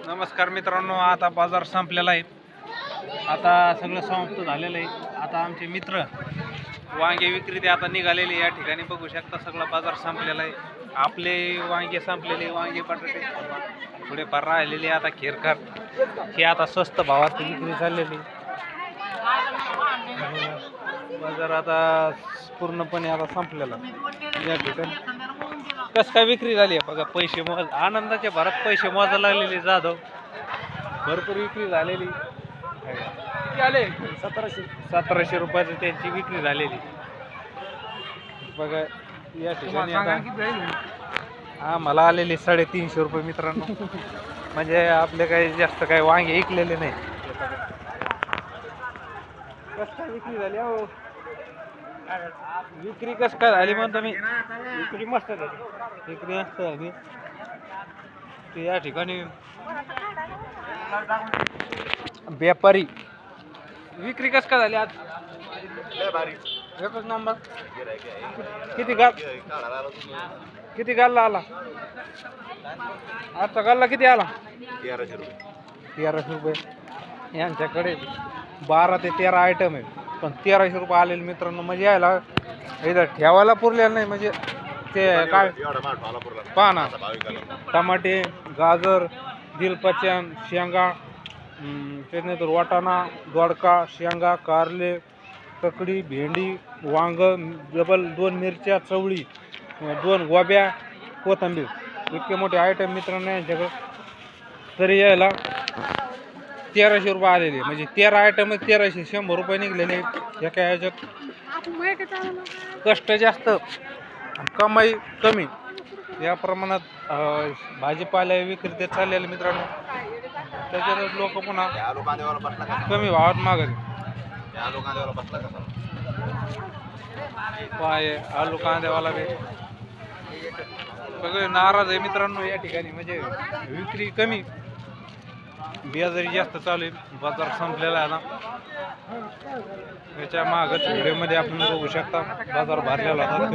नमस्कार मित्रांनो, आता बाजार संपलेला आहे. आता सगळं समाप्त झालेलं आहे. आता आमचे मित्र वांगे विक्रेते आता निघालेले या ठिकाणी बघू शकता. सगळा बाजार संपलेला आहे. आपले वांगे संपलेले, वांगे बटाटे थोडेफार राहिलेले. आता खिरखर हे आता स्वस्त भावात विक्री चाललेली. बाजार आता पूर्णपणे आता संपलेला या ठिकाणी. कस काय विक्री झाली आहे बघा. पैसे मोज आनंदाच्या भरात पैसे मोजायला लागलेले जाधव. भरपूर विक्री झालेली. आले 1700 रुपयाची त्यांची विक्री झालेली बघा या ठिकाणी. आता मला आलेली 350 रुपये मित्रांनो. म्हणजे आपले काही जास्त काही वांगे ऐकलेले नाही. कस काय विक्री झाली अहो. विक्री कस काय झाली म्हणतो मी. विक्री मस्त झाली. विक्री मस्त झाली. ते या ठिकाणी व्यापारी विक्री कस काय झाली आज. एकच नंबर. किती गाल्ला आला. आजचा गाल्ला किती आला. 1300 रुपये. यांच्याकडे 12 ते 13 आयटम आहे. पण 1300 रुपये आलेले मित्रांनो. म्हणजे यायला इथं ठेवायला पुरलेलं नाही. म्हणजे ते काय पहा ना. टमाटे, गाजर, दिलपचन, शेंगा, त्याच्यानंतर वाटाणा, दोडका, शेंगा, कारले, ककडी, भेंडी, वांग, डबल 2 मिरच्या, चवळी, 2 गोब्या, कोथिंबीर. इतके मोठे आयटम मित्रांनो यांच्याकडे. तरी यायला 1300 रुपये आलेले. म्हणजे 13 आयटम 1300. 100 रुपये निघलेले एका ह्याच्यात. कष्ट जास्त कमाई कमी या प्रमाणात भाजीपाला विक्री चाललेले मित्रांनो. त्याच्यात लोक पुन्हा कमी भावात मागत. आलू कांदेवाला बी सगळे नाराज आहे मित्रांनो या ठिकाणी. म्हणजे विक्री कमी, बियाजरी जास्त चालू आहे. बाजार संपलेला आहे ना. याच्या मागच व्हिडिओमध्ये आपण बघू शकता बाजार भरलेला होता.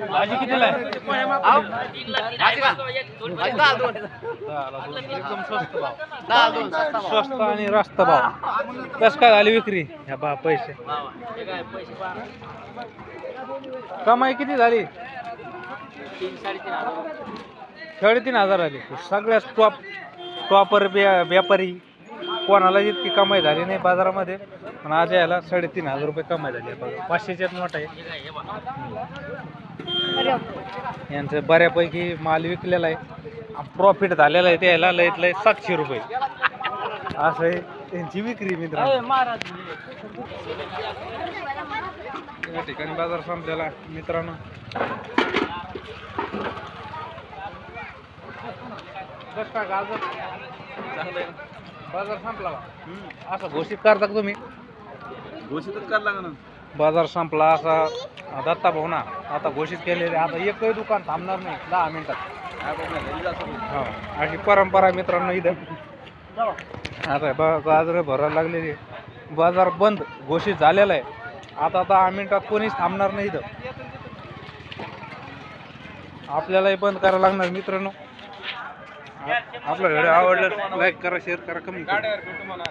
भाजी कितीला आहे. एकदम स्वस्त भाव. स्वस्त आणि रास्त भाव. कस काय झाली विक्री. ह्या बा पैसे कमाई किती झाली. 3,500 आली. सगळ्यात टॉपर व्यापारी कोणाला इतकी कमाई झाली नाही बाजारामध्ये. पण आज यायला 3,500 रुपये कमाई झाली. बघा 500च्यात नोट आहे. यांचं बऱ्यापैकी माल विकलेला आहे. प्रॉफिट झालेला आहे. त्याला लयत लय 700 रुपये असं आहे त्यांची विक्री मित्रांनो. या ठिकाणी बाजार संपलेला मित्रांनो. कस काय गाजर चांगलं आहे. बाजार संपला का असं घोषित करता का तुम्ही. घोषितच करायला लागणार. बाजार संपला असा दत्ता भाऊ ना आता घोषित केलेले. आता एकही दुकान थांबणार नाही 10 मिनिटात. हो अशी परंपरा मित्रांनो इथं. आता गाजर भरायला लागलेली. बाजार बंद घोषित झालेला आहे. आता 10 मिनिटात कोणीच थांबणार नाही इथं. आपल्यालाही बंद करायला लागणार मित्रांनो. आपला व्हिडिओ आवडला लाईक करा, शेअर करा, कमेंट करा.